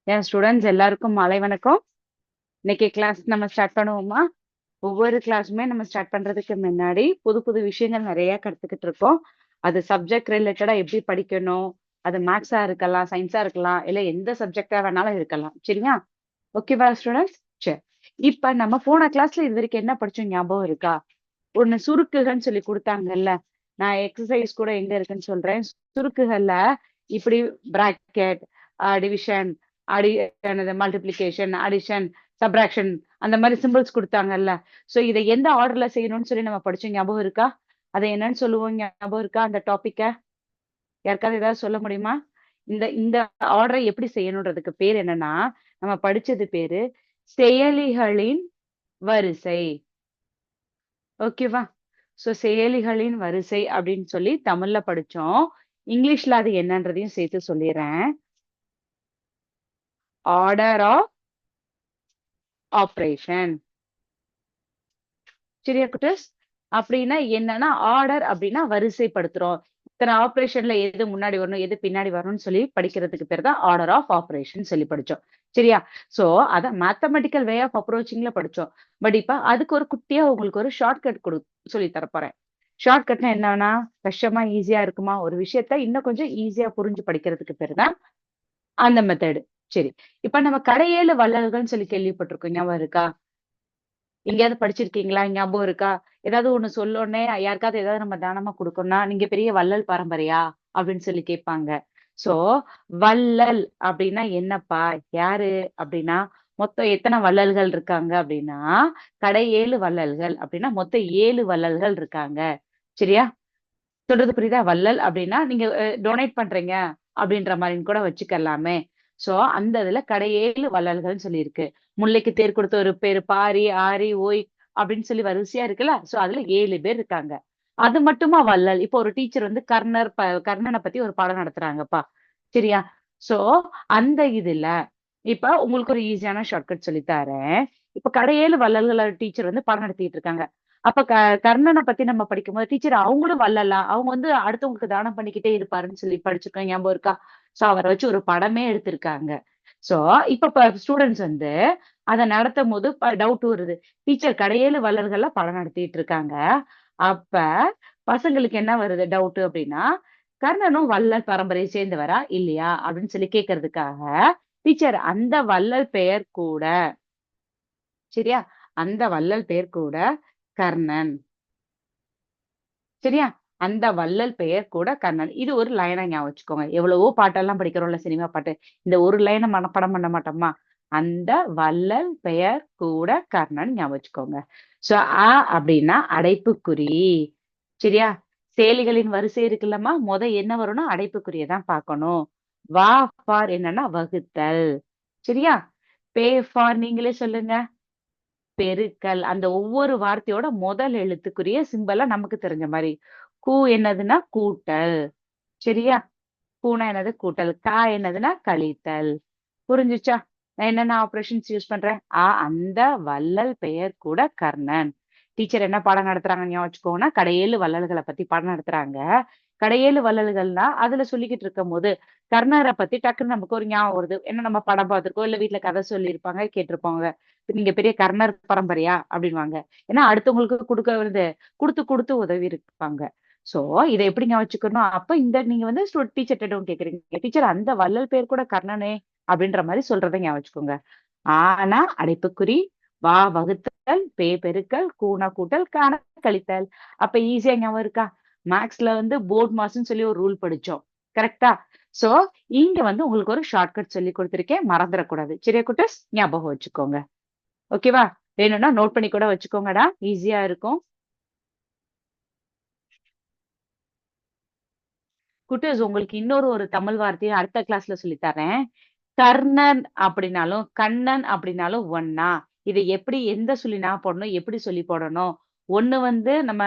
என் students எல்லாருக்கும் மாலை வணக்கம். இன்னைக்கு கிளாஸ் நம்ம ஸ்டார்ட் பண்ணுவோமா? ஒவ்வொரு கிளாஸுமே நம்ம ஸ்டார்ட் பண்றதுக்கு முன்னாடி புது புது விஷயங்கள் நிறைய கத்துக்கிட்டு இருக்கோம். அது சப்ஜெக்ட் ரிலேட்டடா எப்படி படிக்கணும்? அது மேத்ஸா இருக்கலாம், சயின்ஸா இருக்கலாம், இல்ல எந்த சப்ஜெக்டா வேணாலும் இருக்கலாம். சரியா? ஓகேவா ஸ்டூடெண்ட்ஸ்? சரி. இப்ப நம்ம போன கிளாஸ்ல இது வரைக்கும் என்ன படிச்சோம் ஞாபகம் இருக்கா? ஒண்ணு சுருக்குகள்ன்னு சொல்லி குடுத்தாங்கல்ல. நான் எக்ஸர்சைஸ் கூட எங்க இருக்குன்னு சொல்றேன். சுருக்குகள்ல இப்படி பிராக்கெட், டிவிஷன், அடி என்னது மல்டிப்ளிகேஷன், அடிஷன், சப்ட்ராக்ஷன் அந்த மாரி சிம்பிள்ஸ் குடுத்தாங்கல்ல. சோ இத எந்த ஆர்டர்ல செய்யணும்னு சொல்லி நம்ம படிச்சோம் ஞாபகம் இருக்கா? அத என்னன்னு சொல்லுவோம் ஞாபகம் இருக்கா அந்த டாபிக்க? யாருக்காவது ஏதாவது சொல்ல முடியுமா? இந்த இந்த ஆர்டரை எப்படி செய்யணுன்றதுக்கு பேர் என்னன்னா, நம்ம படிச்சது பேரு செயலிகளின் வரிசை. ஓகேவா? சோ செயலிகளின் வரிசை அப்படின்னு சொல்லி தமிழ்ல படிச்சோம். இங்கிலீஷ்ல அது என்னன்றதையும் சேர்த்து சொல்லிர்றேன். Order of operation. சரியா குட்டீஸ்? அப்படின்னா என்னன்னா, ஆர்டர் அப்படின்னா வரிசைப்படுத்துறோம். இத்தனை ஆப்பரேஷன்ல எது முன்னாடி வரணும், எது பின்னாடி வரணும்னு சொல்லி படிக்கிறதுக்கு பேர் தான் ஆர்டர் ஆஃப் ஆப்பரேஷன் சொல்லி படிச்சோம். சரியா? சோ அத மேத்தமேட்டிக்கல் வே ஆஃப் அப்ரோச்சிங்ல படிச்சோம். பட் இப்ப அதுக்கு ஒரு குட்டியா உங்களுக்கு ஒரு ஷார்ட்கட் சொல்லி தரப்போறேன். ஷார்ட்கட்னா என்னன்னா, கஷ்டமா, ஈஸியா இருக்குமா? ஒரு விஷயத்த இன்னும் கொஞ்சம் ஈஸியா புரிஞ்சு படிக்கிறதுக்கு பேரு தான் அந்த மெத்தடு. சரி. இப்ப நம்ம கடையேழு வள்ளல்கள்ன்னு சொல்லி கேள்விப்பட்டிருக்கோம். ஞாபகம் இருக்கா? எங்கேயாவது படிச்சிருக்கீங்களா? ஞாபகம் இருக்கா? ஏதாவது ஒண்ணு சொல்லோன்னே யாருக்காவது ஏதாவது நம்ம தானமா குடுக்கணும்னா, "நீங்க பெரிய வள்ளல் பரம்பரையா?" அப்படின்னு சொல்லி கேட்பாங்க. சோ, வள்ளல் அப்படின்னா என்னப்பா? யாரு? அப்படின்னா, மொத்தம் எத்தன வள்ளல்கள் இருக்காங்க அப்படின்னா, கடை 7 வள்ளல்கள் அப்படின்னா, மொத்தம் 7 வள்ளல்கள் இருக்காங்க. சரியா? சொல்றது புரியுதா? வள்ளல் அப்படின்னா, நீங்க டொனேட் பண்றீங்க அப்படின்ற மாரின்னு கூட வச்சுக்கலாமே. சோ, அந்த இதுல கடையேழு வள்ளல்கள்ன்னு சொல்லியிருக்கு. முல்லைக்கு தேர் கொடுத்தோரு பேரு பாரி, ஆரி, ஓய் அப்படின்னு சொல்லி வரிசையா இருக்குல்ல. சோ, அதுல 7 பேர் இருக்காங்க. அது மட்டுமா வள்ளல்? இப்போ ஒரு டீச்சர் வந்து கர்ணன பத்தி ஒரு பாடம் நடத்துறாங்கப்பா. சரியா? சோ, அந்த இதுல இப்ப உங்களுக்கு ஒரு ஈஸியான ஷார்ட்கட் சொல்லி தாரேன். இப்ப கடையேழு வள்ளல்கள டீச்சர் வந்து பாடம் நடத்திட்டு இருக்காங்க. அப்ப கர்ணன பத்தி நம்ம படிக்கும்போது, டீச்சர் அவங்களும் வள்ளலா? அவங்க வந்து அடுத்தவங்களுக்கு தானம் பண்ணிக்கிட்டே இருப்பாருன்னு சொல்லி படிச்சிருக்கோம். ஞாபகம் இருக்கா? சோ அவர வச்சு ஒரு படமே எடுத்திருக்காங்க. சோ இப்ப ஸ்டூடண்ட்ஸ் வந்து அத நடத்தும்போது டவுட் வருது. டீச்சர் கடையேழு வள்ளல்கள்ல பாடம் நடத்திட்டு இருக்காங்க. அப்ப பசங்களுக்கு என்ன வருது டவுட் அப்டின்னா, கர்ணனும் வள்ளல் பரம்பரையை சேர்ந்தவரா? இல்லையா? அப்படின்னு சொல்லி கேட்கறதுக்காக, டீச்சர் அந்த வள்ளல் பெயர் கூட சரியா? அந்த வள்ளல் பெயர் கூட கர்ணன். சரியா? அந்த வள்ளல் பெயர் கூட கர்ணன். இது ஒரு லைனா ஞாபகம் வச்சுக்கோங்க. எவ்வளவோ பாட்டெல்லாம் படிக்கிறோம்ல சினிமா பாட்டு. இந்த ஒரு லைன மனப்பாடம் பண்ண மாட்டோமா? அந்த வள்ளல் பெயர் கூட கர்ணன் ஞாபகம் வச்சுக்கோங்க. சோ அப்படின்னா அடைப்புக்குறி. சரியா? செயலிகளின் வரிசை இருக்குல்லம்மா, என்ன வரும்னா அடைப்புக்குறிய தான் பார்க்கணும். வா ஃபார் என்னன்னா வகுத்தல். சரியா? பே ஃபார் நீங்களே சொல்லுங்க. பெருக்கல். அந்த ஒவ்வொரு வார்த்தையோட முதல் எழுத்துக்குரிய சிம்பலா நமக்கு தெரிஞ்ச மாரி. என்னதுன்னா கூட்டல். சரியா? கூனா என்னது? கூட்டல். என்னதுன்னா கழித்தல். புரிஞ்சுச்சா? நான் என்னென்ன ஆப்பரேஷன்ஸ் யூஸ் பண்றேன்? அந்த வள்ளல் பெயர் கூட கர்ணன். டீச்சர் என்ன பாடம் நடத்துறாங்கன்னு ஞாபகம் வச்சுக்கோங்கன்னா, கடையேழு வள்ளல்கள பத்தி பாடம் நடத்துறாங்க. கடையேழு வள்ளல்கள்னா, அதுல சொல்லிக்கிட்டு இருக்கும்போது, கர்ணர பத்தி டக்குன்னு நமக்கு ஒரு ஞாபகம் வருது. ஏன்னா நம்ம படம் பார்த்திருக்கோம், இல்ல வீட்ல கதை சொல்லியிருப்பாங்க, கேட்டிருப்பாங்க. "நீங்க பெரிய கர்ணர் பரம்பரையா?" அப்படின்னுவாங்க. ஏன்னா அடுத்தவங்களுக்கு குடுக்க வருது குடுத்து குடுத்து உதவி இருப்பாங்க. சோ, இத எப்படி ஞாபகம் வச்சுக்கணும்? அப்ப இந்த நீங்க வந்து டீச்சர்ட்ட டவுட் கேட்கிறீங்க. "டீச்சர் அந்த வள்ளல் பேர் கூட கர்ணனே" அப்படின்ற மாரி சொல்றத ஞாபகம் வச்சுக்கோங்க. ஆனா அடைப்புக்குறி, வா வகுத்தல், பெருக்கல், கூனா கூட்டல், கானா கழித்தல். அப்ப ஈஸியா ஞாபகம் இருக்கா? மேத்ஸ்ல வந்து போர்ட் மாஸ்ன்னு சொல்லி ஒரு ரூல் படிச்சோம். கரெக்ட்டா? சோ, இங்க வந்து உங்களுக்கு ஒரு ஷார்ட்கட் சொல்லிக் குடுத்திருக்கேன். மறந்துறக்கூடாது. சரியா குட்டீஸ்? ஞாபகம் வச்சுக்கோங்க. ஓகேவா? வேணும்னா நோட் பண்ணி கூட வச்சுக்கோங்கடா. ஈஸியா இருக்கும். குட்டீஸ் உங்களுக்கு இன்னொரு ஒரு தமிழ் வார்த்தைய அடுத்த கிளாஸ்ல சொல்லி தர்றேன். கர்ணன் அப்படின்னாலும், கண்ணன் அப்படின்னாலும் ஒண்ணா? இத எப்படி எந்த சொல்லி நான் போடணும்? எப்படி சொல்லி போடணும்? ஒண்ணு வந்து நம்ம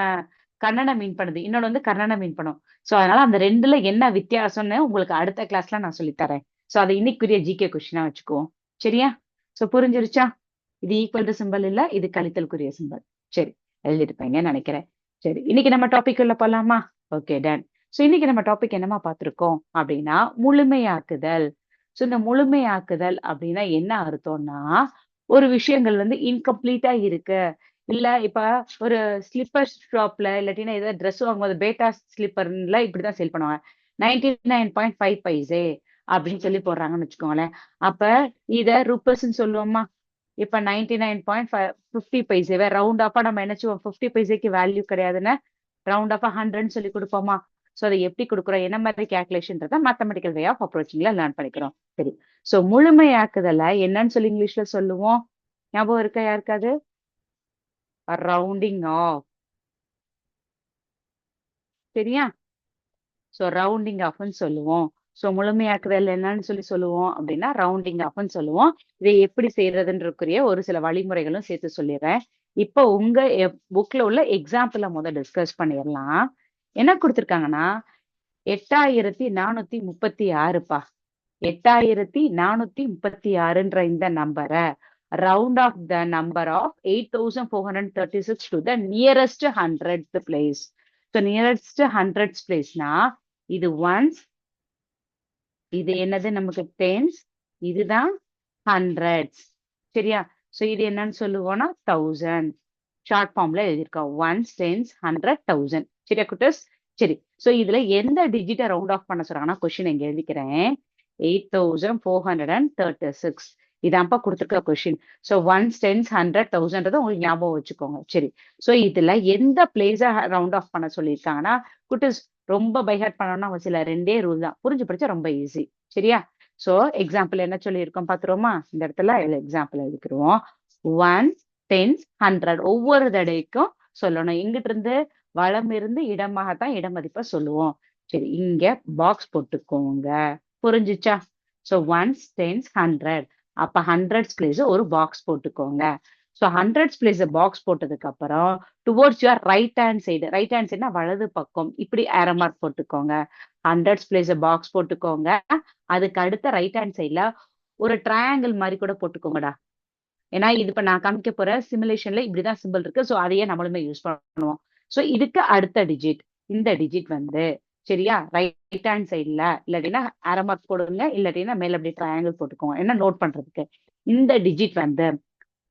கண்ணன மீன் பண்ணுது. இன்னொன்னு வந்து கர்ணன மீன் பண்ணும். சோ, அதனால அந்த 2ல என்ன வித்தியாசம்ன்னு உங்களுக்கு அடுத்த கிளாஸ்ல நான் சொல்லி தரேன். சோ, அத இன்னைக்குரிய ஜிகே கொஸ்டினா வச்சுக்குவோம். சரியா? சோ, புரிஞ்சிருச்சா? இது ஈக்குவல் டூ சிம்பல் இல்ல. இது கழித்தலுக்குரிய சிம்பல். சரி. எழுதிருப்பீங்கன்னு நெனைக்கிறேன். சரி. இன்னைக்கு நம்ம டாபிக் உள்ள போலாமா? Okay done. சோ, இன்னைக்கு நம்ம டாபிக் என்னம்மா பார்த்திருக்கோம் அப்படின்னா, முழுமையாக்குதல். சோ இந்த முழுமையாக்குதல் அப்படின்னா என்ன அர்த்தம்னா ஒரு விஷயங்கள் வந்து இன்கம்ப்ளீட்டா இருக்கு. இல்ல இப்ப ஒரு ஸ்லிப்பர் ஷாப்ல இல்லாட்டினா ஏதாவது ட்ரெஸ் வாங்கும்போது பேட்டா ஸ்லிப்பர்ல இப்படிதான் சேல் பண்ணுவாங்க. 99.5 பைசே அப்படின்னு சொல்லி போடுறாங்கன்னு வச்சுக்கோங்களேன். அப்ப இத ரூப்பீஸ்ன்னு சொல்லுவோமா? இப்ப 99.50 பைசேவ ரவுண்ட் ஆஃபா நம்ம என்ன செய்வோம்? 50 பைசேக்கு வேல்யூ கிடையாதுன்னு ரவுண்ட் ஆஃபா 100ன்னு சொல்லி குடுப்போமா? சோ அத எப்படி குடுக்குறோம்? என்ன மாதிரி கால்குலேஷன்றத மேத்தமெட்டிக்கல் வே ஆஃப் அப்ரோச்சிங்ல லேர்ன் பண்ணிக்கிறோம். சரி. சோ முழுமையாக்குதல என்னன்னு சொல்லி இங்கிலீஷ்ல சொல்லுவோம்? ஞாபகம் இருக்கா யாருக்காவது? Rounding off. சரியா? சோ ரவுண்டிங் ஆஃப்ன்னு சொல்லுவோம். சோ முழுமையாக்குதல் என்னன்னு சொல்லி சொல்லுவோம் அப்படின்னா, ரவுண்டிங் ஆஃப்ன்னு சொல்லுவோம். இதை எப்படி செய்றதுன்றக்குரிய ஒரு சில வழிமுறைகளும் சேர்த்து சொல்லிர்றேன். இப்ப உங்க புக்ல உள்ள எக்ஸாம்பிள டிஸ்கஸ் பண்ணிறலாம். என்ன குடுத்துருக்காங்கன்னா, 8436ப்பா. 8436ன்ற இந்த நம்பர round off the number of 8436 to the nearest 100த் பிளேஸ். சோ நியரஸ்ட் 100th பிளேஸ்னா இது ஒன்ஸ், இது என்னது நமக்கு டென்ஸ், இதுதான் ஹண்ட்ரட்ஸ். சரியா? சோ இது என்னன்னு சொல்லுவோம்னா 1000. ஷார்ட் ஃபார்ம்ல எழுதியிருக்கோம். Ones, tens, 100, 1000. சரியா குட்டீஸ்? சரி. சோ இதுல எந்த டிஜிட்ட ரவுண்ட் ஆஃப் பண்ண சொல்றாங்கன்னா, கொஸ்டின் இங்க எழுதிக்கிறேன். 8436 இதான்ப்பா குடுத்திருக்க கொஸ்டின். சோ ஒன்ஸ், டென்ஸ், 100, 1000ன்றத உங்களுக்கு ஞாபகம் வச்சுக்கோங்க. சரி. சோ இதுல எந்த பிளேஸ ரவுண்ட் ஆஃப் பண்ண சொல்லியிருக்காங்கன்னா, குட்டீஸ் ரொம்ப பை ஹார்ட் பண்ணணும்னு அவசியம் இல்ல. 2டே ரூல் தான். புரிஞ்சு படிச்சா ரொம்ப ஈஸி. சரியா? சோ எக்ஸாம்பிள் என்ன சொல்லியிருக்கோம் பார்த்துருவோமா? இந்த இடத்துல எக்ஸாம்பிள் எழுதிக்கிருவோம். 1, 10, 100 ஒவ்வொரு தடவைக்கும் சொல்லணும். எங்கிட்டிருந்து? வலமிருந்து இடமாகத்தான் இடமதிப்ப சொல்லுவோம். சரி, இங்க பாக்ஸ் போட்டுக்கோங்க. புரிஞ்சுச்சா? சோ ஒன்ஸ், டென்ஸ், 100 அப்ப 100ஸ் பிளேஸ் ஒரு பாக்ஸ் போட்டுக்கோங்க. சோ 100ஸ் பிளேஸ் பாக்ஸ் போட்டதுக்கு அப்புறம் towards your right hand side. Right hand சைடுனா வலது பக்கம். இப்படி ஏரோ மார்க் போட்டுக்கோங்க. 100ஸ் பிளேஸ் பாக்ஸ் போட்டுக்கோங்க. அதுக்கு அடுத்த ரைட் ஹேண்ட் சைடுல ஒரு ட்ரையாங்கிள் மாரி கூட போட்டுக்கோங்கடா. ஏன்னா, இது இப்ப நான் காமிக்க போற சிமுலேஷன்ல இப்படிதான் சிம்பல் இருக்கு. சோ அதையே நம்மளுமே யூஸ் பண்ணுவோம். சோ இதுக்கு அடுத்த டிஜிட். இந்த டிஜிட் வந்து சரியா? ரைட் ஹேண்ட் சைடுல இல்லாட்டினா ஆரோ மார்க் போடுங்க. இல்லாட்டினா மேல அப்படியே ட்ரையாங்கிள் போட்டுக்கோங்க. ஏன்னா நோட் பண்றதுக்கு. இந்த டிஜிட் வந்து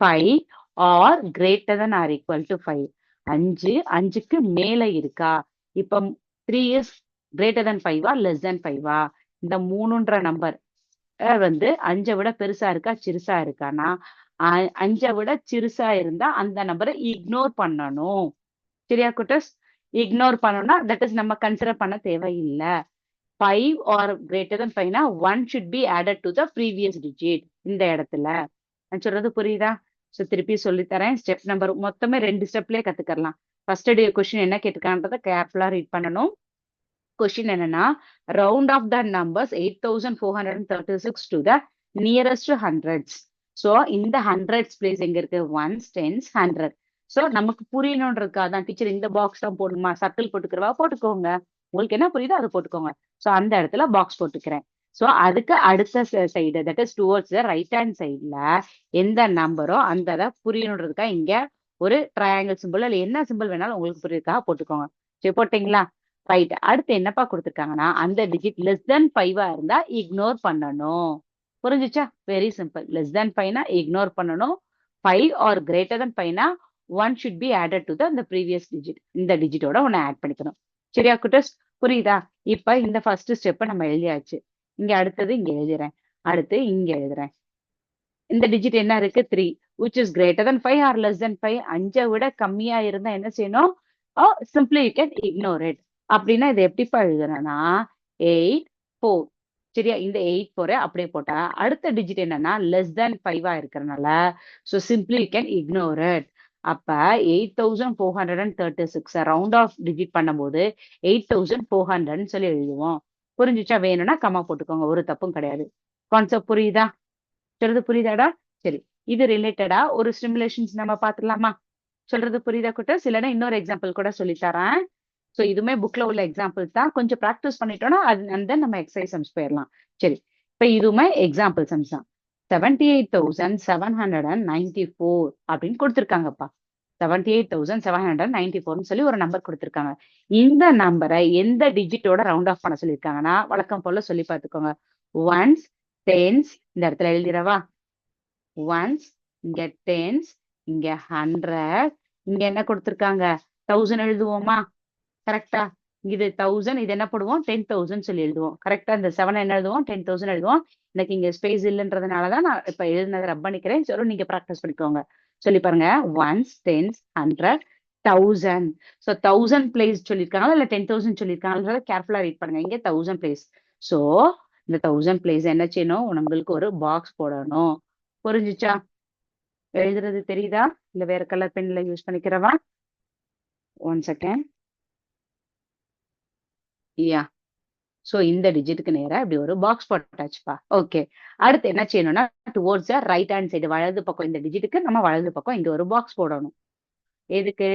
5 or greater than or equal to 5. 5, 5க்கு மேல இருக்கா? இப்ப 3 இஸ் கிரேட்டர் தென் 5ஆ? லெஸ் தென் 5ஆ? இந்த 3ன்ற நம்பர் வந்து 5 விட பெருசா இருக்கா? சிறுசா இருக்கான்னா, 5 விட சிறுசா இருந்தா அந்த நம்பர இக்னோர் பண்ணணும். சரியா குட்டீஸ்? இக்னோர் பண்ணணும்னா, தட் இஸ் நம்ம கன்சிடர் பண்ண தேவையில்ல. 5 ஆர் கிரேட்டர் தென் 5னா 1 should be added to the previous digit. இந்த இடத்துல. நான் சொல்றது புரியுதா? சோ திருப்பி சொல்லி தரேன். ஸ்டெப் நம்பர் மொத்தமே 2 ஸ்டெப்லயே கத்துக்கலாம். ஃபர்ஸ்ட் கொஸ்டின் என்ன கேட்டிருக்கான்றத கேர்ஃபுல்லா ரீட் பண்ணணும். கொஸ்டின் என்னன்னா, round off the numbers 8436 to the nearest hundreds. So இந்த ஹண்ட்ரட்ஸ் பிளேஸ் எங்க இருக்கு? Once, tens, 100. சோ நமக்கு புரியணும்ன்றதுக்காக தான் டீச்சர் இந்த பாக்ஸ் தான் போடணுமா? சர்க்கிள் போட்டுக்கிறவா? போட்டுக்கோங்க. உங்களுக்கு என்ன புரியுதோ அத போட்டுக்கோங்க. சோ அந்த இடத்துல பாக்ஸ் போட்டுக்கிறேன். சோ அதுக்கு அடுத்த side that is towards the right hand சைடுல எந்த நம்பரோ அந்த இத புரியணுன்றதுக்காக இங்க ஒரு ட்ரையாங்கிள் சிம்பல் இல்ல என்ன சிம்பல் வேணாலும் உங்களுக்கு புரியறதுக்காக போட்டுக்கோங்க. சரி போட்டீங்களா? ரைட். அடுத்து என்னப்பா குடுத்துருக்காங்கன்னா, அந்த டிஜிட் லெஸ் தென் 5ஆ இருந்தா இக்னோர் பண்ணணும். புரிஞ்சுச்சா? Very simple. லெஸ் தென் 5னா இக்னோர் பண்ணணும். 5 ஆர் கிரேட்டர் தென் 5னா 1 should be added to the previous digit. இந்த டிஜிட்டோட ஒண்ண ஆட் பண்ணிக்கணும். சரியா குட்டீஸ்? புரியுதா? இப்ப இந்த ஃபர்ஸ்ட் ஸ்டெப்ப நம்ம எழுதியாச்சு. இங்க அடுத்தது இங்க எழுதுறேன். அடுத்து இங்க எழுதுறேன். இந்த டிஜிட் என்ன இருக்கு? 3 which is greater than 5 or less than 5. 5 விட கம்மியா இருந்தா என்ன செய்யணும்? Simply you can ignore it. அப்படின்னா இத எப்படிப்பா எழுதணும்னா 8, 4. சரியா? இந்த 8, 4 அப்படியே போட்டா, அடுத்த டிஜிட் என்னன்னா லெஸ் தென் 5ஆ இருக்கிறனால, so simply you can ignore it. அப்ப 8436 ரவுண்ட் ஆஃப் டிஜிட் பண்ணும்போது 8400ன்னு சொல்லி எழுதுவோம். புரிஞ்சுச்சா? வேணும்னா கம்மா போட்டுக்கோங்க. ஒரு தப்பும் கிடையாது. கான்செப்ட் புரியுதா? சொல்றது புரியுதாடா? சரி. இது ரிலேட்டடா ஒரு சிமுலேஷன்ஸ் நம்ம பார்த்துடலாமா? சொல்றது புரியுதா குட்டீஸ்? இல்லன்னா இன்னொரு எக்ஸாம்பிள் கூட சொல்லி தரேன். சோ இதுவுமே புக்ல உள்ள எக்ஸாம்பிள்ஸ் தான். கொஞ்சம் பிராக்டிஸ் பண்ணிட்டோம்னா, அண்ட் தென் நம்ம எக்ஸர்சைஸ் சம்ஸ் போயிரலாம். சரி. இப்ப இதுவுமே எக்ஸாம்பிள் சம்ஸ் தான். 78,794 அப்படின்னு குடுத்திருக்காங்கப்பா. 78,794ன்னு சொல்லி ஒரு நம்பர் குடுத்திருக்காங்க. இந்த நம்பர எந்த டிஜிட்டோட ரவுண்ட் ஆஃப் பண்ண சொல்லியிருக்காங்கன்னா, வழக்கம் போல சொல்லி பார்த்துக்கோங்க. ஒன்ஸ், டென்ஸ் இந்த இடத்துல எழுதிடவா? ஒன்ஸ், இங்க டென்ஸ், இங்க 100, இங்க என்ன கொடுத்திருக்காங்க? 1000 எழுதுவோமா? கரெக்டா? இது 1000, இது என்ன போடுவோம்? 10,000 சொல்லி எழுதுவோம். கரெக்டா? இந்த 7 என்ன எழுதுவோம்? 10,000 எழுதுவோம். எனக்கு இங்க ஸ்பேஸ் இல்லன்றதுனால தான் நான் இப்ப எழுதுனத ரப் பண்ணிக்கிறேன். நீங்க பிராக்டிஸ் பண்ணிக்கோங்க. சொல்லி பாருங்க. Once, tens, 100, 1000. 1000 பிளேஸ் சொல்லியிருக்காங்களா? இல்ல 10,000 சொல்லியிருக்காங்கன்றத கேர்ஃபுல்லா ரீட் பண்ணுங்க. இங்க 1000 பிளேஸ். சோ, இந்த 1000 பிளேஸ் என்ன செய்யணும்? உங்களுக்கு ஒரு பாக்ஸ் போடணும். புரிஞ்சுச்சா? எழுதுறது தெரியுதா? இல்ல வேற கலர் பென்ல யூஸ் பண்ணிக்கிறவா? 1 செகண்ட். யா. இந்த டிஜிட்டுக்கு நேரா இப்படி ஒரு பாக்ஸ் போட்டாச்சுப்பா. ஓகே. அடுத்து என்ன செய்யணும்னா, towards the right hand side வலது பக்கம் இந்த டிஜிட்டுக்கு நம்ம வலது பக்கம் இங்க ஒரு பாக்ஸ் போடணும். எதுக்கு?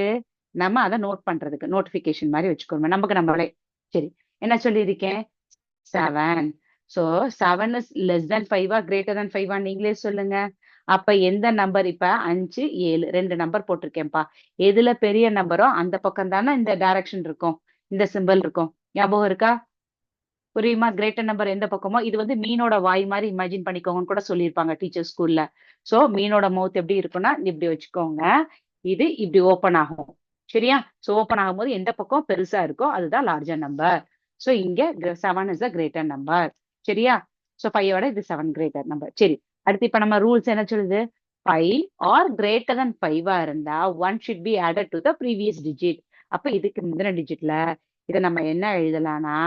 நம்ம அத நோட் பண்றதுக்கு. நோட்டிஃபிகேஷன் மாரி வச்சுக்கோங்க. நமக்கு நம்மளே. சரி. என்ன சொல்லியிருக்கேன்? 7. சோ 7 இஸ் லெஸ் தென் 5ஆ கிரேட்டர் தென் 5ஆ நீங்களே சொல்லுங்க. அப்ப எந்த நம்பர் இப்ப 5, 7 2 நம்பர் போட்டிருக்கேன்ப்பா. எதுல பெரிய நம்பரோ அந்த பக்கம் தானே இந்த டைரக்ஷன் இருக்கும். இந்த சிம்பல் இருக்கும். ஞாபகம் இருக்கா? புரியுமா? கிரேட்டர் நம்பர் எந்த பக்கமோ இது வந்து மீனோட வாய் மாரி இமேஜின் பண்ணிக்கோங்கன்னு கூட சொல்லியிருப்பாங்க டீச்சர் ஸ்கூல்ல. மீனோட மவுத் எப்படி இருக்கும்னா, இப்படி வச்சுக்கோங்க. இது இப்படி ஓப்பன் ஆகும். சரியா? ஓப்பன் ஆகும்போது எந்த பக்கம் பெருசா இருக்கோ அதுதான் லார்ஜர் நம்பர். இங்க 7 இஸ் த கிரேட்டர் நம்பர். சரியா? 5 ஓட இது 7 கிரேட்டர் நம்பர். சரி. அடுத்து இப்ப நம்ம ரூல்ஸ் என்ன சொல்லுது? 5 ஆர் கிரேட்டர் தென் 5ஆ இருந்தா 1 should be added to the previous digit. அப்ப இதுக்கு முந்தின டிஜிட்ல இத நம்ம என்ன எழுதலாம்னா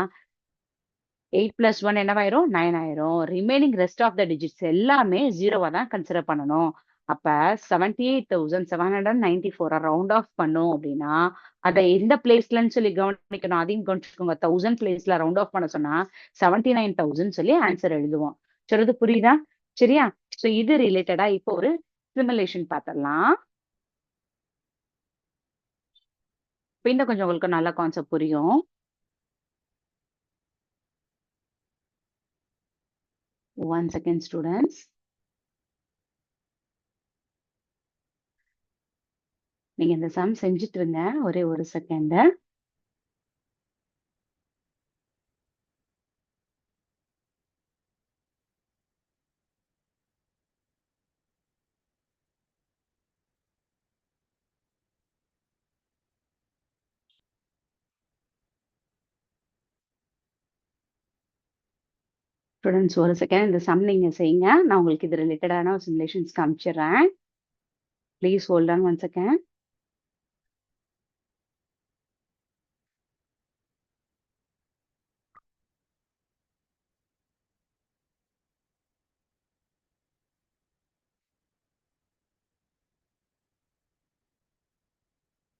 8 பிளஸ் 1 என்னவாயிரும்? 9 ஆயிரும். Remaining rest of the digits எல்லாமே 0வா தான் கன்சிடர் பண்ணணும். அப்ப 78,794 ரவுண்ட் ஆஃப் பண்ணோம் அப்படின்னா, அத எந்த பிளேஸ்லன்னு சொல்லி கவனிக்கணும். அதையும் கவனிச்சுக்கோங்க. 1000 பிளேஸ்ல ரவுண்ட் ஆஃப் பண்ண சொன்னா 79,000 சொல்லி ஆன்சர் எழுதுவோம். சொல்றது புரியுதா? சரியா? இது ரிலேட்டடா இப்போ ஒரு சிமுலேஷன் பாத்துரலாம். இப்ப இன்னும் கொஞ்சம் உங்களுக்கு நல்ல கான்செப்ட் புரியும். 1 செகண்ட் ஸ்டூடண்ட்ஸ். நீங்க இந்த சம் செஞ்சுட்டு இருங்க. ஒரே ஒரு செகண்ட். ஸ்டூடண்ட்ஸ் ஒரு செகண்ட் இந்த சம் நீங்க செய்யுங்க. நான் உங்களுக்கு இது ரிலேட்டடான சிமுலேஷன்ஸ் காமிச்சிடுறேன். Please hold on 1 second.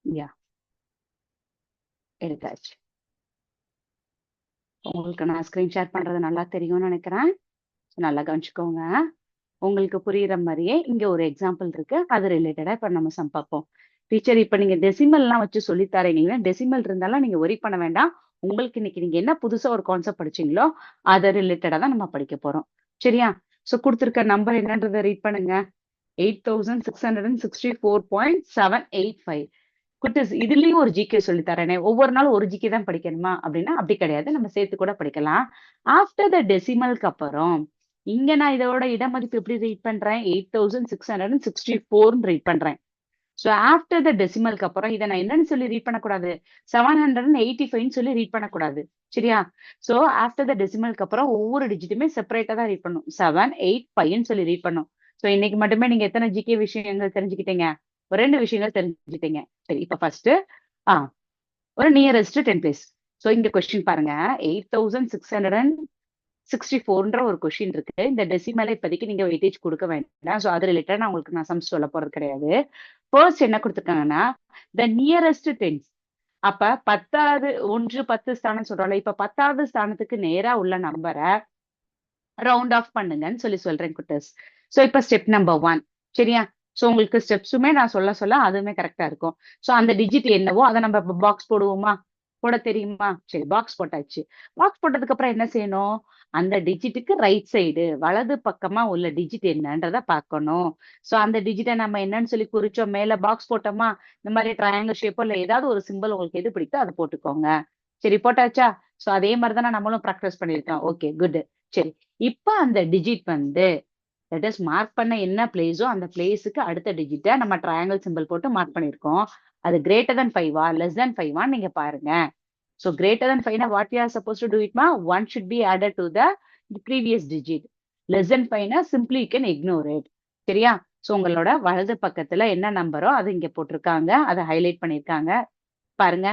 Yeah எடுத்தாச்சு. உங்களுக்கு நான் ஸ்கிரீன் ஷேர் பண்றது நல்லா தெரியும்னு நினைக்கிறேன். நல்லா கவனிச்சுக்கோங்க. உங்களுக்கு புரியுற மாதிரியே இங்க ஒரு எக்ஸாம்பிள் இருக்கு. அது ரிலேட்டடா இப்ப நம்ம சம் பார்ப்போம். டீச்சர் இப்ப நீங்க டெசிமல்லாம் வச்சு சொல்லி தரீங்கன்னா, டெசிமல் இருந்தாலும் நீங்க ஒரி பண்ண வேண்டாம். உங்களுக்கு இன்னைக்கு நீங்க என்ன புதுசா ஒரு கான்செப்ட் படிச்சீங்களோ, அத ரிலேட்டடா தான் நம்ம படிக்க போறோம். சரியா? குடுத்திருக்க நம்பர் என்னன்றத ரீட் பண்ணுங்க. 8664.785. குட்டீஸ் இதுலயும் ஒரு ஜிகே சொல்லி தரேனே. ஒவ்வொரு நாளும் ஒரு ஜிகே தான் படிக்கணுமா? அப்படின்னா அப்படி கிடையாது. நம்ம சேர்த்து கூட படிக்கலாம். ஆஃப்டர் த டெசிமல்க்கு அப்புறம், இங்க நான் இதோட இடமதிப்பு எப்படி ரீட் பண்றேன்? 8664ன்னு ரீட் பண்றேன். ஆஃப்டர் த டெசிமல்க்கு அப்புறம் இத நான் என்னன்னு சொல்லி ரீட் பண்ணக்கூடாது. 785ன்னு சொல்லி ரீட் பண்ணக்கூடாது. சரியா? ஆஃப்டர் த டெசிமல்க்கு அப்புறம் ஒவ்வொரு டிஜிட்டுமே செப்பரேட்டா தான் ரீட் பண்ணும். 785ன்னு சொல்லி ரீட் பண்ணும். இன்னைக்கு மட்டுமே நீங்க எத்தன ஜிகே விஷயங்கள் தெரிஞ்சுக்கிட்டீங்க? ஒரு 2 விஷயங்கள் தெரிஞ்சுக்கிட்டீங்க. சரி இப்ப ஃபர்ஸ்ட்டு ஆ ஒரு நியரஸ்ட் 10 பிளேஸ். இங்க கொஸ்டின் பாருங்க. 8664ன்ற ஒரு கொஸ்டின் இருக்கு. இந்த டெசிமல இப்போதைக்கு நீங்க வெயிட்டேஜ் குடுக்க வேண்டாம். அது ரிலேட்டடா நான் உங்களுக்கு சம்ஸ் சொல்லப் போறது கிடையாது. ஃபர்ஸ்ட் என்ன குடுத்துருக்காங்கன்னா, த நியரஸ்ட் 10. அப்ப 10வது 1, 10 ஸ்தானம் சொல்றோம்ல. இப்ப 10வது ஸ்தானத்துக்கு நேரா உள்ள நம்பர ரவுண்ட் ஆஃப் பண்ணுங்கன்னு சொல்றேன் குட்டீஸ். இப்ப ஸ்டெப் நம்பர் 1. சரியா? உங்களுக்கு ஸ்டெப்ஸுமே நான் சொல்ல அதுவுமே கரெக்ட்டா இருக்கும். அந்த டிஜிட் என்னவோ அத நம்ம பாக்ஸ் போடுவோமா? போட தெரியுமா? சரி பாக்ஸ் போட்டாச்சு. பாக்ஸ் போட்டதுக்கு அப்புறம் என்ன செய்யணும்? அந்த டிஜிட்டுக்கு ரைட் சைடு வலது பக்கமா உள்ள டிஜிட் என்னன்றத பார்க்கணும். அந்த டிஜிட்ட நம்ம என்னன்னு சொல்லி குறிச்சோம். மேல பாக்ஸ் போட்டோமா? இந்த மாரி ட்ரையாங்கிள் ஷேப்போ இல்ல ஏதாவது ஒரு சிம்பல் உங்களுக்கு எது பிடிக்குதோ அத போட்டுக்கோங்க. சரி போட்டாச்சா? அதே மாரி தானே நம்மளும் பிராக்டிஸ் பண்ணியிருக்கோம். Okay good. சரி. இப்ப அந்த டிஜிட் வந்து தட் இஸ் மார்க் பண்ண என்ன பிளேஸோ அந்த பிளேஸுக்கு அடுத்த டிஜிட்ட நம்ம ட்ரையாங்கிள் சிம்பிள் போட்டு மார்க் பண்ணியிருக்கோம். அது கிரேட்டர் தென் 5 லெஸ் தென் 5 நீங்க பாருங்க. So greater than 5 what we are supposed to do it ma? 1 should be added to the previous digit. Less than 5 simply you can ignore it. சரியா? So உங்களோட வலது பக்கத்துல என்ன நம்பரோ அது இங்க போட்டிருக்காங்க. அதை ஹைலைட் பண்ணிருக்காங்க. பாருங்க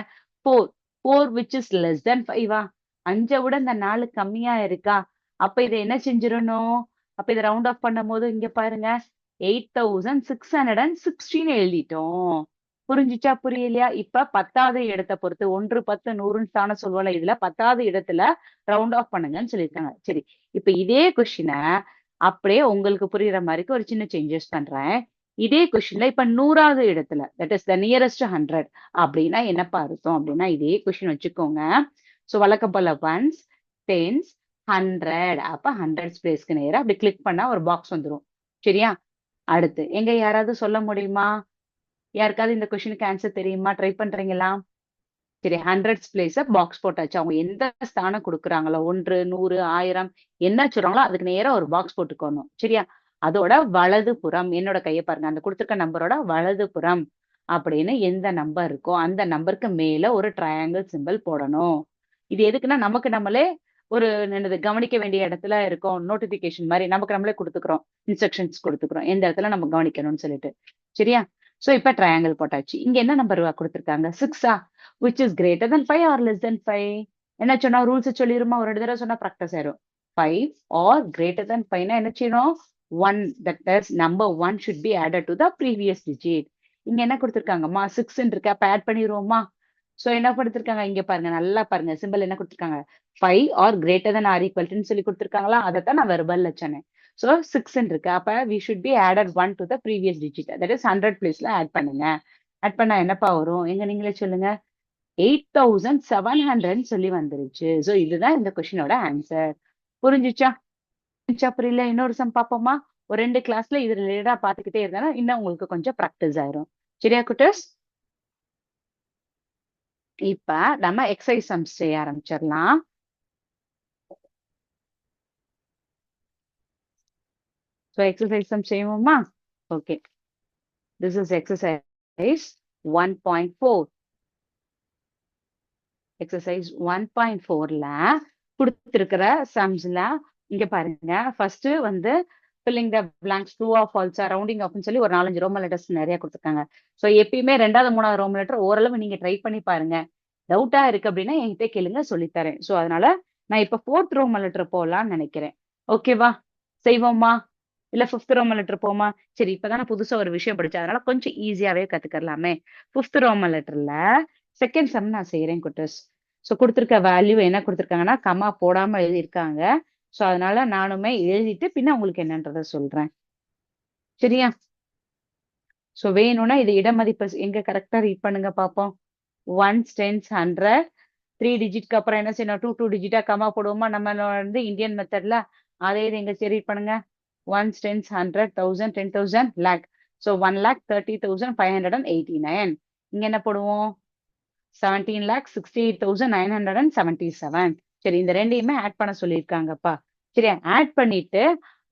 4. 4 which is less than 5 5 விட இந்த 4 கம்மியா இருக்கா? அப்ப இதை என்ன செஞ்சிடணும்? அப்ப இதை ரவுண்ட் ஆஃப் பண்ணும்போது இங்க பாருங்க 8616 எழுதிட்டோம். புரிஞ்சுச்சா புரியலையா? இப்ப 10வது இடத்தை பொறுத்து 1, 10, 100ன்னு தானே சொல்லுவோம்ல. இதுல 10வது இடத்துல ரவுண்ட் ஆஃப் பண்ணுங்கன்னு சொல்லியிருக்காங்க. சரி. இப்ப இதே கொஸ்டினை அப்படியே உங்களுக்கு புரியுற மாதிரிக்கு ஒரு சின்ன சேஞ்சஸ் பண்றேன். இதே கொஸ்டின்ல இப்ப 100வது இடத்துல தட் இஸ் த நியரஸ்ட் 100 அப்படின்னா என்னப்பா அர்த்தம் அப்படின்னா இதே கொஸ்டின் வச்சுக்கோங்க. சோ வழக்கம் போல ஒன்ஸ், டென்ஸ், 100 அப்ப 100 பிளேஸ்க்கு நேரா அப்படி கிளிக் பண்ணா ஒரு பாக்ஸ் வந்துரும். சரியா? அடுத்து எங்க யாராவது சொல்ல முடியுமா? யாருக்காவது இந்த கொஸ்டினுக்கு ஆன்சர் தெரியுமா? ட்ரை பண்றீங்களா? சரி 100 பிளேஸ பாக்ஸ் போட்டாச்சு. அவங்க எந்த ஸ்தானம் குடுக்குறாங்களோ 1, 100, 1000 என்ன சொல்றாங்களோ அதுக்கு நேரா ஒரு பாக்ஸ் போட்டுக்கணும். சரியா? அதோட வலது புறம் என்னோட கைய பாருங்க. அந்த குடுத்திருக்க நம்பரோட வலது புறம் அப்படின்னு எந்த நம்பர் இருக்கோ அந்த நம்பருக்கு மேல ஒரு ட்ரையாங்கிள் சிம்பல் போடணும். இது எதுக்குன்னா நமக்கு நம்மளே ஒரு என்னது கவனிக்க வேண்டிய இடத்துல இருக்கோம். நோட்டிபிகேஷன் மாரி நமக்கு நம்மளே குடுத்துக்கிறோம். இன்ஸ்ட்ரக்ஷன்ஸ் குடுத்துக்கிறோம். எந்த இடத்துல நம்ம கவனிக்கணும்னு சொல்லிட்டு. சரியா? சோ இப்ப ட்ரையாங்கிள் போட்டாச்சு. இங்க என்ன நம்பர் குடுத்திருக்காங்க? 6 which is greater than 5 or less than 5? என்ன சொன்னா ரூல்ஸ் சொல்லிருமா? ஒரு 2 தடவை சொன்னா ப்ராக்டிஸ் ஆயிரும். 5 or greater than 5 என்ன செய்யணும்? 1 that is number 1 should be added to the previous digit. இங்க என்ன குடுத்திருக்காங்கம்மா? 6 இருக்கு. அப்ப ஆட் பண்ணிருவோமா? சோ என்ன கொடுத்திருக்காங்க? இங்க பாருங்க. நல்லா பாருங்க. சிம்பல் என்ன குடுத்திருக்காங்க? 5 or greater than or equal to சொல்லி குடுத்திருக்காங்களா? அதத்தான் நான் வெர்பல்ல சொன்னேன். சோ 6 இருக்கு. அப்ப we should be added 1 to the previous digit. That is 100 பிளேஸ்ல ஆட் பண்ணுங்க. ஆட் பண்ணா என்னப்பா வரும்? எங்க நீங்களே சொல்லுங்க. 8700 சொல்லி வந்துருச்சு. சோ இதுதான் இந்த கொஸ்டினோட ஆன்சர். புரிஞ்சுச்சா? புரிஞ்சா புரியல? இன்னொரு சம் பாப்போமா? ஒரு 2 கிளாஸ்ல இது ரிலேட்டடா பாத்துக்கிட்டே இருந்தா இன்னும் உங்களுக்கு கொஞ்சம் பிராக்டிஸ் ஆயிரும். சரியா குட்டீஸ்? இப்ப நம்ம எக்ஸசைஸ் சம்ஸ் செய்ய ஆரம்பிச்சிடலாம். So exercise sum செய்வோமா? Okay. This is exercise 1.4. Exercise 1.4ல கொடுத்திருக்கிற சம்ஸ்ல இங்க பாருங்க. ஃபர்ஸ்ட் வந்து filling the blanks true or false rounding off சொல்லி ஒரு 4-5 ரோமன் லெட்டர்ஸ் நிறைய கொடுத்திருக்காங்க. சோ எப்பயுமே 2வது 3வது ரோமன் லெட்டர் ஓரளவு நீங்க ட்ரை பண்ணி பாருங்க. டவுட்டா இருக்கு அப்படின்னா என்கிட்ட கேளுங்க சொல்லித்தரேன். சோ அதனால நான் இப்ப 4th ரோமன் லெட்டர் போலாம்னு நினைக்கிறேன். ஓகேவா? செய்வோமா? இல்ல 5th ரோமன் லெட்டர் போமா? சரி இப்பதான் நான் புதுசா ஒரு விஷயம் படிச்சேன். அதனால கொஞ்சம் ஈஸியாவே கத்துக்கலாமே. 5th ரோமன் லெட்டர்ல செகண்ட் சம் நான் செய்யறேன் குட்டஸ். சோ கொடுத்திருக்க வேல்யூ என்ன கொடுத்திருக்காங்கன்னா கமா போடாம எழுதியிருக்காங்க. சோ அதனால நானுமே எழுதிட்டு பின்ன உங்களுக்கு என்னன்றத சொல்றேன். சரியா? சோ வேணும்னா இது இடமதிப்பு எங்க கரெக்டா ரீட் பண்ணுங்க பாப்போம். 1s, 10s, 100 3 டிஜிட்க்கு அப்புறம் என்ன செய்யணும்? 2 டிஜிட்டா கமா போடுவோமா? நம்ம வந்து இந்தியன் மெத்தட்ல அதே இது எங்க ரீட் பண்ணுங்க. 1s, 10s, 100, 1000, 10,000, lakh. So 1,30,589. இங்க என்ன போடுவோம்? 17,68,977. சரி இந்த ரெண்டையுமே ஆட் பண்ண சொல்லியிருக்காங்கப்பா. சரி ஆட் பண்ணிட்டு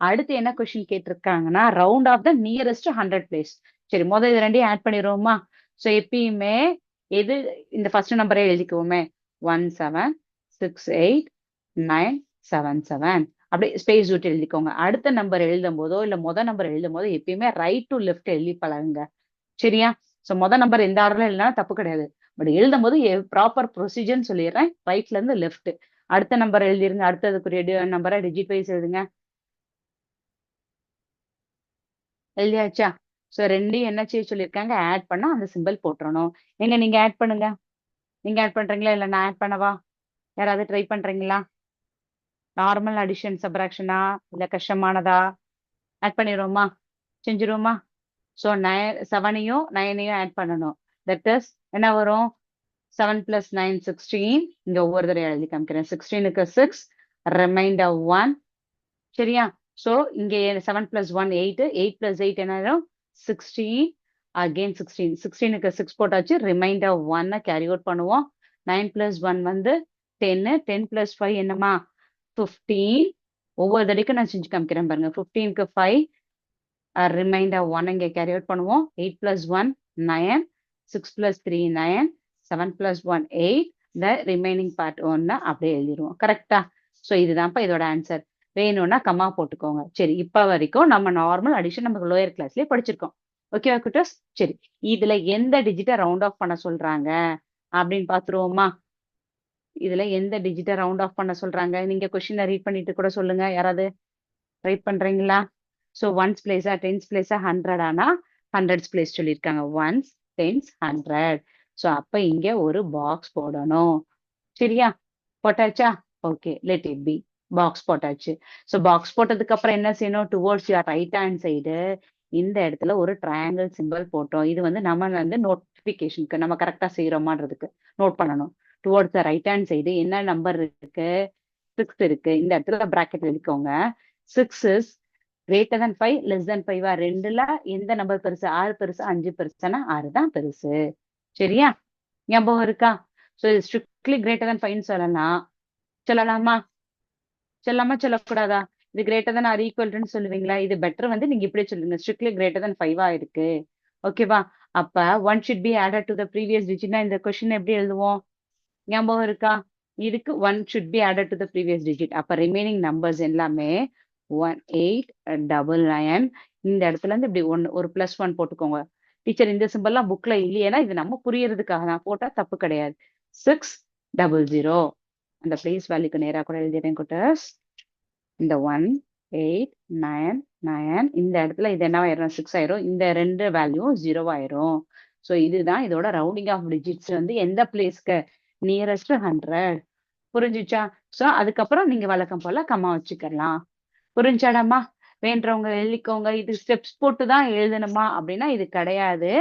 அடுத்து என்ன கொஸ்டின் கேட்டிருக்காங்கன்னா round off the nearest 100 place. சரி முதல் இது ரெண்டையும் ஆட் பண்ணிடுவோமா? சோ எப்பயுமே எது இந்த ஃபர்ஸ்ட் நம்பரே எழுதிக்குவோமே. 1768977 அப்படி ஸ்பேஸ் விட்டு எழுதிக்கோங்க. அடுத்த நம்பர் எழுதும் போதோ இல்ல நம்பர் எழுதும் போதோ எப்பயுமே ரைட் டு லெஃப்ட் எழுதி பழகுங்க. சரியா? சோ நம்பர் எந்த ஆர்டர்ல எழுதினாலும் தப்பு கிடையாது. பட் எழுதும் போது ப்ராப்பர் ப்ரொசீஜர்னு சொல்லிடுறேன். ரைட்ல இருந்து லெஃப்ட். அடுத்த நம்பர் எழுதிருங்க. அடுத்ததுக்குரிய நம்பரை டிஜிட் வைஸ் எழுதுங்க. எழுதியாச்சா? சோ ரெண்டையும் என்ன செய்ய சொல்லியிருக்காங்க? ஆட் பண்ணா அந்த சிம்பல் போட்டுறணும். எங்க நீங்க ஆட் பண்ணுங்க. நீங்க ஆட் பண்றீங்களா இல்ல நான் ஆட் பண்ணவா? யாராவது ட்ரை பண்றீங்களா? நார்மல் அடிஷன் சப்ராக்ஷனா இல்ல கஷ்டமானதா? ஆட் பண்ணிடுவோமா? செஞ்சிருவோமா? சோ 7யும் 9யும் ஆட் பண்ணணும். தட் இஸ் என்ன வரும்? 7 + 9 16. இங்க ஒவ்வொரு தடவை எழுதி காமிக்கிறேன். 16க்கு 6 ரிமைண்டர் 1. சரியா? சோ இங்க 7 + 1 8 8 + 8 என்ன ஆயிடும்? 16 அகைன் 16 16க்கு 6 போட்டாச்சு. ரிமைண்டர் 1 கேரி அவுட் பண்ணுவோம். 9 + 1 வந்து 10 10 + 5 என்னமா? 15 ஒவ்வொரு தடைக்கும் நான் செஞ்சு காமிக்கிறேன் பாருங்க. 15க்கு 5 ரிமைண்டர் 1 இங்க கேரி அவுட் பண்ணுவோம். 8 + 1 9, 6 + 3 9, 7 + 1 8. இந்த ரிமைனிங் பார்ட் 1 அப்படியே எழுதிருவோம். கரெக்டா? ஸோ இதுதான்ப்பா இதோட ஆன்சர். வேணும்னா கம்மா போட்டுக்கோங்க. சரி, இப்ப வரைக்கும் நம்ம நார்மல் அடிஷன் நமக்கு லோயர் கிளாஸ்லயே படிச்சிருக்கோம். ஓகேவா குட்டீஸ்? சரி, இதுல எந்த டிஜிட்ட ரவுண்ட் ஆஃப் பண்ண சொல்றாங்க அப்படின்னு பாத்துருவோமா? இதுல எந்த டிஜிட்ட ரவுண்ட் ஆஃப் பண்ண சொல்றாங்க? நீங்க கொஸ்டினை ரீட் பண்ணிட்டு கூட சொல்லுங்க. யாராவது ரைட் பண்றீங்களா? ஸோ ஒன்ஸ் பிளேஸா, டென்ஸ் பிளேஸா, 100 ஆனா ஹண்ட்ரட்ஸ் பிளேஸ் சொல்லியிருக்காங்க. Ones, tens, 100. ஸோ அப்ப இங்க ஒரு பாக்ஸ் போடணும். சரியா? போட்டாச்சா? Okay, let it be. Box போட்டாச்சு. ஸோ பாக்ஸ் போட்டதுக்கு அப்புறம் என்ன செய்யணும்? Towards your right hand side இந்த இடத்துல ஒரு ட்ரையாங்கிள் சிம்பிள் போட்டோம். இது வந்து நம்ம வந்து நோட்டிபிகேஷனுக்கு நம்ம கரெக்டா செய்யறோமான்றதுக்கு நோட் பண்ணணும். Towards the right hand side என்ன நம்பர் இருக்கு? 6 இருக்கு. இந்த இடத்துல பிராக்கெட் எழுதிக்கோங்க. 6 is greater than 5, less than 5 ரெண்டுல எந்த நம்பர் பெருசு? 6 பெருசு, 5 பெருசுன்னா 6 தான் பெருசு. சரியா? ஞாபகம் இருக்கா? ஸோ இது ஸ்ட்ரிக்ட்லி கிரேட்டர் than 5 சொல்லலாம். சொல்லலாமா? சொல்லலாமா சொல்லக்கூடாதா? இது கிரேட்டர் than ஆர் ஈக்குவல் சொல்லுவீங்களா? இது பெட்டர் வந்து நீங்க இப்படியே சொல்லுங்க. ஸ்ட்ரிக்ட்லி கிரேட்டர் than 5 இருக்கு. ஓகேவா? அப்ப 1 should be added to the previous digitனா இந்த கொஸ்டின் எப்படி எழுதுவோம்? ஞாபகம் இருக்கா? இதுக்கு 1 should be added to the previous digit. அப்ப ரிமைனிங் நம்பர்ஸ் எல்லாமே 1899. இந்த இடத்துல இருந்து இப்படி ஒரு +1 போட்டுக்கோங்க. டீச்சர் இந்த சிம்பல்லாம் புக்ல இல்லையேன்னா இது நம்ம புரியறதுக்காக தான் போட்டா தப்பு கிடையாது. 600. அந்த பிளேஸ் வேல்யூக்கு நேரா கூட எழுதிடுறேன் குட்டர்ஸ். இந்த 1899 இந்த இடத்துல இது என்ன ஆயிரும்? 6 ஆயிரும். இந்த 2 வேல்யூ 0 ஆயிரும். ஸோ இதுதான் இதோட ரவுண்டிங் ஆஃப் டிஜிட்ஸ் வந்து எந்த பிளேஸ்க்கு? நியரஸ்ட் 100. புரிஞ்சுச்சா? ஸோ அதுக்கப்புறம் நீங்க வழக்கம் போல கம்மா வச்சுக்கலாம். புரிஞ்சாடாமா? வேண்டவங்க எழுதிக்கோங்க. இது ஸ்டெப்ஸ் போட்டு தான் எழுதணுமா அப்படின்னா இது கிடையாது.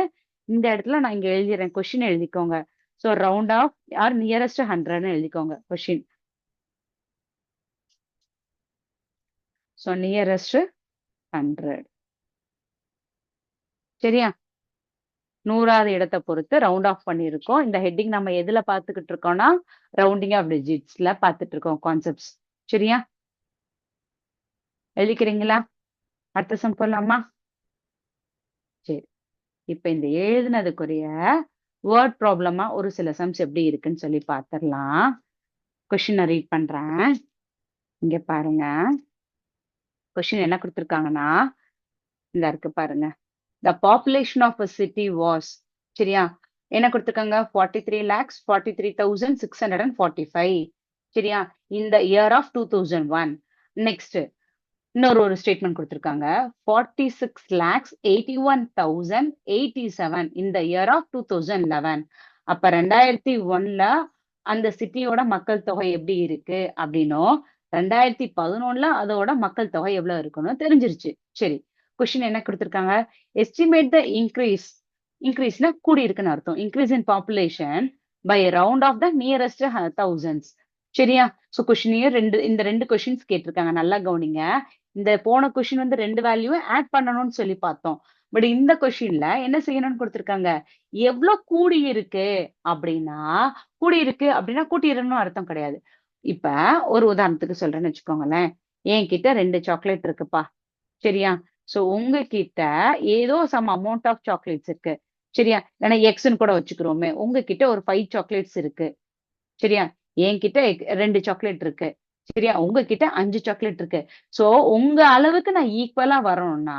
இந்த இடத்துல நான் இங்க எழுதிடுறேன். கொஸ்டின் எழுதிக்கோங்க. So round off or nearest 100ன்னு எழுதிக்கோங்க கொஸ்டின். So nearest 100. சரியா? 100வது இடத்தை பொறுத்து ரவுண்ட் ஆஃப் பண்ணியிருக்கோம். இந்த ஹெட்டிங் நம்ம எதுல பார்த்துக்கிட்டு இருக்கோம்னா ரவுண்டிங் ஆஃப் டிஜிட்ஸ்ல பார்த்துட்டு இருக்கோம் கான்செப்ட்ஸ். சரியா? எழுதிக்கிறீங்களா? அடுத்த சம் போலாமா? சரி, இப்ப இந்த எழுதுனதுக்குரிய வேர்ட் ப்ராப்ளமா ஒரு சில சம்ஸ் எப்படி இருக்குன்னு சொல்லி பார்த்துடலாம். கொஸ்டினை ரீட் பண்றேன். இங்க பாருங்க. கொஸ்டின் என்ன கொடுத்துருக்காங்கன்னா இந்த இருக்கு பாருங்க. The population of a city was, சரியா? என்ன கொடுத்துருக்காங்க? 43,43,645. சரியா? in the year of 2001. Next இன்னொரு ஸ்டேட்மெண்ட் கொடுத்துருக்காங்க. 46,81,087 in the year of 2011. அப்ப 2001ல அந்த சிட்டியோட மக்கள் தொகை எப்படி இருக்கு அப்படின்னும் 2011ல அதோட மக்கள் தொகை எவ்வளவு இருக்குன்னு தெரிஞ்சிருச்சு. சரி, கொஸ்டின் என்ன கொடுத்திருக்காங்க? எஸ்டிமேட் த இன்க்ரீஸ்னா கூடி இருக்குன்னு அர்த்தம். Increase in population by round off the nearest thousands. சரியா? சோ கொஸ்டினையும் இந்த ரெண்டு கொஸ்டின்ஸ் கேட்டிருக்காங்க. நல்லா கவனிங்க. இந்த போன கொஸ்டின் வந்து 2 வேல்யூவை ஆட் பண்ணணும்னு சொல்லி பார்த்தோம். பட் இந்த கொஸ்டின்ல என்ன செய்யணும்னு கொடுத்திருக்காங்க? எவ்வளவு கூடி இருக்கு அப்படின்னா கூட்டி இருக்கணும் அர்த்தம் கிடையாது. இப்ப ஒரு உதாரணத்துக்கு சொல்றேன்னு வச்சுக்கோங்களேன். என்கிட்ட 2 சாக்லேட் இருக்குப்பா. சரியா? சோ உங்ககிட்ட ஏதோ சம் அமௌண்ட் ஆஃப் சாக்லேட்ஸ் இருக்கு. சரியா? இல்லைன்னா எக்ஸ்ன்னு கூட வச்சுக்கிறோமே. உங்ககிட்ட ஒரு 5 சாக்லேட்ஸ் இருக்கு. சரியா? என்கிட்ட 2 சாக்லேட் இருக்கு. சரியா? உங்ககிட்ட 5 சாக்லேட் இருக்கு. சோ உங்க அளவுக்கு நான் ஈக்குவலா வரணும்னா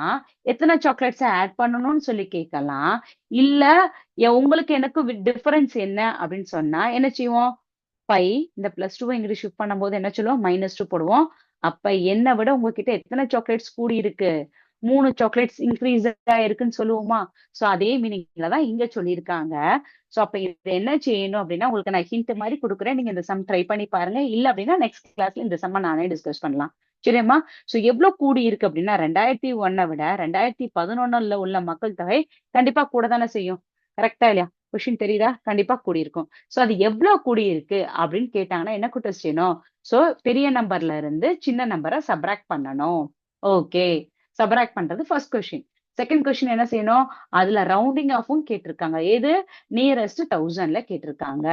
எத்தனை சாக்லேட்ஸ் ஆட் பண்ணணும்னு சொல்லி கேட்கலாம். இல்ல உங்களுக்கு எனக்கு டிஃபரன்ஸ் என்ன அப்படின்னு சொன்னா என்ன செய்வோம்? 5 இந்த +2 இங்கிட்டு ஷிஃப்ட் பண்ணும்போது என்ன சொல்லுவோம்? -2 போடுவோம். அப்ப என்ன விட உங்ககிட்ட எத்தனை சாக்லேட்ஸ் கூடி இருக்கு? 3 சாக்லேட்ஸ் இன்க்ரீஸ் ஆயிருக்குன்னு சொல்லுவோமா? சோ அதே மீனிங்ல தான் இங்க சொல்லியிருக்காங்க. சோ அப்ப இது என்ன செய்யணும் அப்படின்னா உங்களுக்கு நான் ஹிண்ட் மாதிரி கொடுக்குறேன். நீங்க இந்த சம் ட்ரை பண்ணி பாருங்க. இல்ல அப்படின்னா நெக்ஸ்ட் கிளாஸ்ல இந்த சம்ம நானே டிஸ்கஸ் பண்ணலாம். சரியாம்மா? சோ எவ்வளவு கூடி இருக்கு அப்படின்னா 2001 விட 2011ல உள்ள மக்கள் தொகை கண்டிப்பா கூட தானே செய்யும். கரெக்டா இல்லையா? கொஸ்டின் தெரியுதா? கண்டிப்பா கூடி இருக்கும். சோ அது எவ்வளவு கூடி இருக்கு அப்படின்னு கேட்டாங்கன்னா என்ன குட்டஸ் செய்யணும்? சோ பெரிய நம்பர்ல இருந்து சின்ன நம்பரை சப்ராக்ட் பண்ணணும். ஓகே, சப்ராக்ட் பண்றது ஃபர்ஸ்ட் கொஸ்டின். செகண்ட் கொஸ்டின் என்ன செய்யணும்? அதுல ரவுண்டிங் ஆஃபும் கேட்டிருக்காங்க. ஏது? நியரஸ்ட் 1000ல கேட்டிருக்காங்க.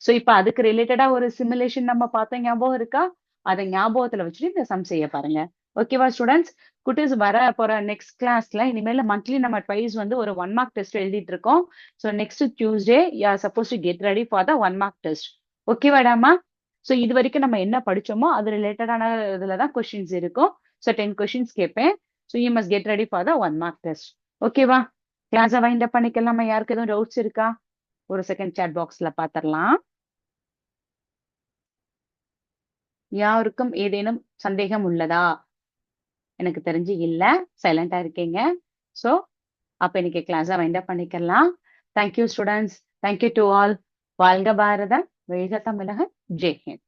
சோ இப்ப அதுக்கு ரிலேட்டடா ஒரு சிமுலேஷன் நம்ம பார்த்தோம். ஞாபகம் இருக்கா? அதை ஞாபகத்துல வச்சுட்டு இந்த சம் செய்ய பாருங்க. ஓகேவா ஸ்டூடெண்ட்ஸ்? குட்டீஸ் வர போற நெக்ஸ்ட் கிளாஸ்ல இனிமேல் மந்த்லி நம்ம ட்வைஸ் வந்து ஒரு 1 மார்க் டெஸ்ட் எழுதிட்டு இருக்கோம். So next Tuesday you are suppose to get ready for the 1 mark test. ஓகேவாடாமா? ஸோ இது வரைக்கும் நம்ம என்ன படிச்சோமோ அது ரிலேட்டடான இதுல தான் கொஸ்டின்ஸ் இருக்கும். ஸோ 10 கொஸ்டின்ஸ் கேட்பேன். So you must get ready for the 1 mark test. ஓகேவா? கிளாஸை வைண்ட் அப் பண்ணிக்கலாமா? யாருக்கு எதுவும் டவுட்ஸ் இருக்கா? ஒரு செகண்ட் சாட் பாக்ஸ்ல பாத்திரலாம். யாருக்கும் ஏதேனும் சந்தேகம் உள்ளதா? எனக்கு தெரிஞ்சு இல்ல. சைலண்டா இருக்கீங்க. சோ அப்ப இன்னைக்கு கிளாஸை வைண்ட் அப் பண்ணிக்கலாம். Thank you students. Thank you to all. வாழ்க பாரதம், வெல்க தமிழகம், ஜெய் ஹிந்த்.